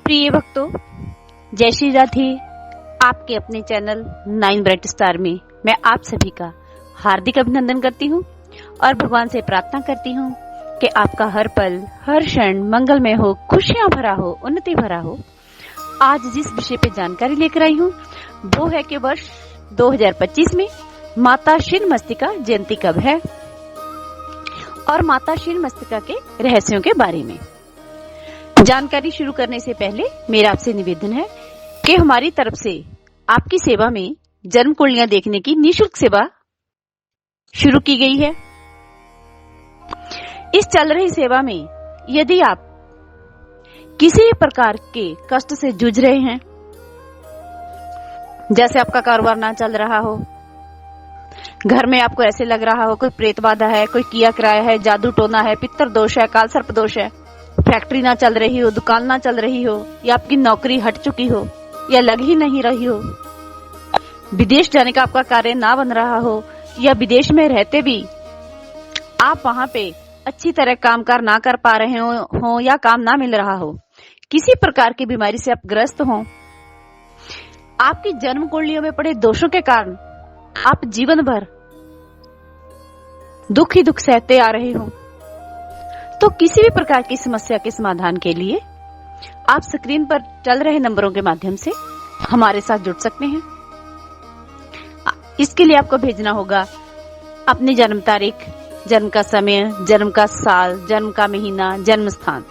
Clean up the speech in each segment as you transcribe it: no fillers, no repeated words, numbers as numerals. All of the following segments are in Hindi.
प्रिय भक्तों, जय श्री राधे। आपके अपने चैनल 9 ब्राइट स्टार में मैं आप सभी का हार्दिक अभिनंदन करती हूँ और भगवान से प्रार्थना करती हूँ कि आपका हर पल हर क्षण मंगलमय हो, खुशियां भरा हो, उन्नति भरा हो। आज जिस विषय पे जानकारी लेकर आई हूँ वो है कि वर्ष 2025 में माता छिन्नमस्तिका जयंती कब है और माता छिन्नमस्तिका के रहस्यों के बारे में जानकारी शुरू करने से पहले मेरा आपसे निवेदन है कि हमारी तरफ से आपकी सेवा में जन्म कुंडलियां देखने की निःशुल्क सेवा शुरू की गई है। इस चल रही सेवा में यदि आप किसी प्रकार के कष्ट से जूझ रहे हैं, जैसे आपका कारोबार ना चल रहा हो, घर में आपको ऐसे लग रहा हो कोई प्रेत बाधा है, कोई किया किराया है, जादू टोना है, पितर दोष है, काल सर्प दोष है, फैक्ट्री ना चल रही हो, दुकान ना चल रही हो, या आपकी नौकरी हट चुकी हो या लग ही नहीं रही हो, विदेश जाने का आपका कार्य ना बन रहा हो, या विदेश में रहते भी आप वहां पे अच्छी तरह कामकाज ना कर पा रहे हो या काम ना मिल रहा हो, किसी प्रकार की बीमारी से आप ग्रस्त हो, आपकी जन्म कुंडलियों में पड़े दोषों के कारण आप जीवन भर दुख ही दुख सहते आ रहे हो, तो किसी भी प्रकार की समस्या के समाधान के लिए आप स्क्रीन पर चल रहे नंबरों के माध्यम से हमारे साथ जुड़ सकते हैं। इसके लिए आपको भेजना होगा अपनी जन्म तारीख, जन्म का समय, जन्म का साल, जन्म का महीना, जन्म स्थान।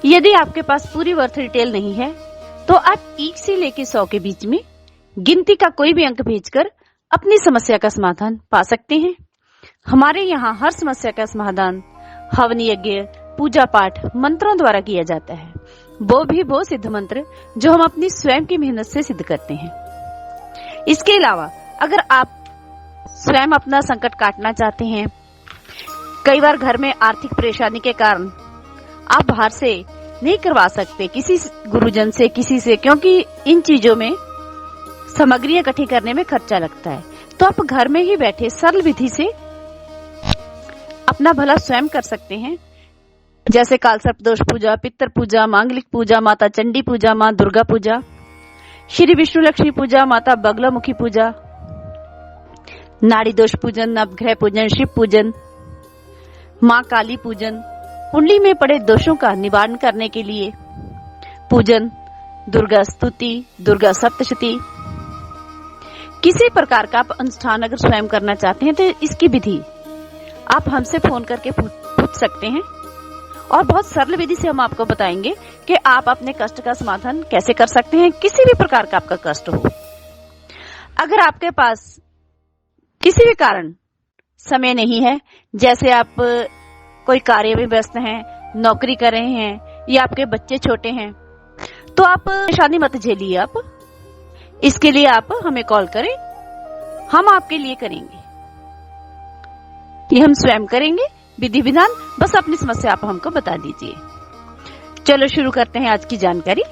यदि आपके पास पूरी बर्थ डिटेल नहीं है तो आप 1 से लेकर 100 के बीच में गिनती का कोई भी अंक भेजकर अपनी समस्या का समाधान पा सकते हैं। हमारे यहाँ हर समस्या का समाधान हवन यज्ञ, पूजा पाठ, मंत्रों द्वारा किया जाता है, वो सिद्ध मंत्र जो हम अपनी स्वयं की मेहनत से सिद्ध करते हैं। इसके अलावा अगर आप स्वयं अपना संकट काटना चाहते हैं, कई बार घर में आर्थिक परेशानी के कारण आप बाहर से नहीं करवा सकते किसी गुरुजन से, किसी से, क्योंकि इन चीजों में सामग्री इकट्ठी करने में खर्चा लगता है, तो आप घर में ही बैठे सरल विधि से अपना भला स्वयं कर सकते हैं। जैसे काल सर्प दोष पूजा, पितर पूजा, मांगलिक पूजा, माता चंडी पूजा, माँ दुर्गा पूजा, श्री विष्णु लक्ष्मी पूजा, माता बगलामुखी पूजा, नाड़ी दोष पूजन, नवग्रह पूजन, शिव पूजन, माँ काली पूजन, कुंडली में पड़े दोषों का निवारण करने के लिए पूजन, दुर्गा स्तुति, दुर्गा सप्तशती, किसी प्रकार का आप अनुष्ठान अगर स्वयं करना चाहते हैं तो इसकी विधि आप हमसे फोन करके पूछ सकते हैं और बहुत सरल विधि से हम आपको बताएंगे कि आप अपने कष्ट का समाधान कैसे कर सकते हैं, किसी भी प्रकार का आपका कष्ट हो। अगर आपके पास किसी भी कारण समय नहीं है, जैसे आप कोई कार्य में व्यस्त हैं, नौकरी कर रहे हैं या आपके बच्चे छोटे हैं, तो आप परेशानी मत झेलिए। आप इसके लिए आप हमें कॉल करें, हम आपके लिए करेंगे, ये हम स्वयं करेंगे विधि विधान, बस अपनी समस्या आप हमको बता दीजिए। चलो शुरू करते हैं आज की जानकारी।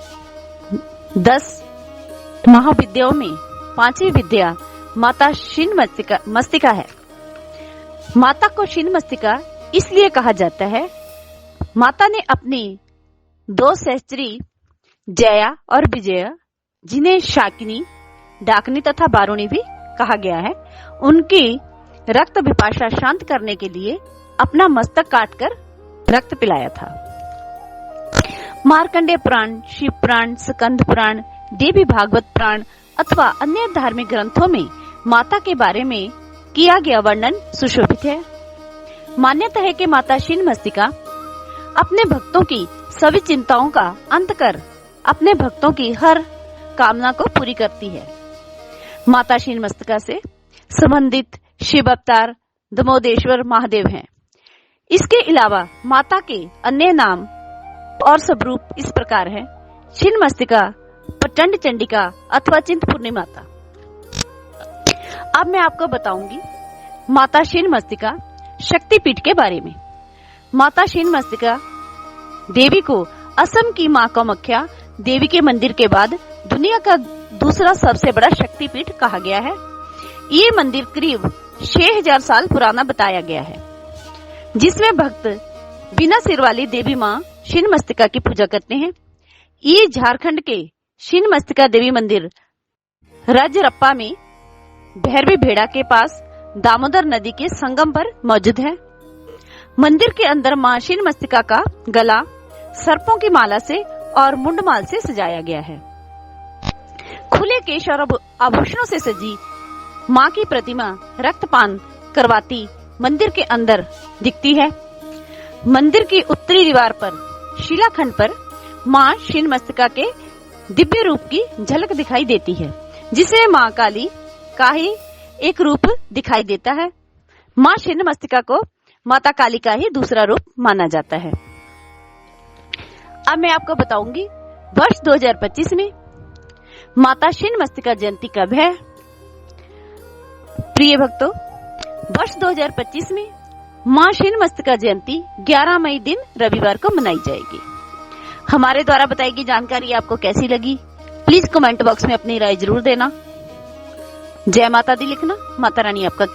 10 महाविद्याओं में 5वीं विद्या माता छिन्नमस्तिका है। माता को छिन्नमस्तिका इसलिए कहा जाता है, माता ने अपनी 2 सहस्त्री जया और विजया, जिन्हें शाकिनी, डाकनी तथा बारूणी भी कहा गया है, उनकी रक्त पिपासा शांत करने के लिए अपना मस्तक काटकर रक्त पिलाया था। मार्कंडेय पुराण, शिव पुराण, स्कंद पुराण, देवी भागवत पुराण अथवा अन्य धार्मिक ग्रंथों में माता के बारे में किया गया वर्णन सुशोभित है। मान्यता है कि माता छिन्नमस्तिका अपने भक्तों की सभी चिंताओं का अंत कर अपने भक्तों की हर कामना को पूरी करती है। माता छिन्नमस्तिका से संबंधित शिव अवतार दमोदेश्वर महादेव हैं। इसके अलावा माता के अन्य नाम और स्वरूप इस प्रकार है: छिन्नमस्तिका, प्रचंड चंडिका अथवा चिंतपूर्णी माता। अब मैं आपको बताऊंगी माता छिन्नमस्तिका शक्तिपीठ के बारे में। माता छिन्नमस्तिका देवी को असम की मां कामाख्या देवी के मंदिर के बाद दुनिया का दूसरा सबसे बड़ा शक्तिपीठ कहा गया है। ये मंदिर करीब 6000 साल पुराना बताया गया है, जिसमें भक्त बिना सिर वाली देवी मां छिन्नमस्तिका की पूजा करते हैं। ये झारखंड के छिन्नमस्तिका देवी मंदिर राजरप्पा में भैरवी भेड़ा के पास दामोदर नदी के संगम पर मौजूद है। मंदिर के अंदर मां छिन्नमस्तिका का गला सर्पों की माला से और मुंडमाल से सजाया गया है। खुले केश और आभूषणों से सजी मां की प्रतिमा रक्तपान करवाती मंदिर के अंदर दिखती है। मंदिर की उत्तरी दीवार पर शिलाखंड पर मां छिन्नमस्तिका के दिव्य रूप की झलक दिखाई देती है, जिसे मां काली का ही एक रूप दिखाई देता है। मां छिन्नमस्तिका को माता काली का ही दूसरा रूप माना जाता है। अब मैं आपको बताऊंगी वर्ष 2025 में माता छिन्नमस्तिका जयंती कब है। प्रिय भक्तों, वर्ष 2025 में मां छिन्नमस्तिका जयंती 11 मई दिन रविवार को मनाई जाएगी। हमारे द्वारा बताई गई जानकारी आपको कैसी लगी, प्लीज कमेंट बॉक्स में अपनी राय जरूर देना। जय माता दी लिखना। माता रानी आपका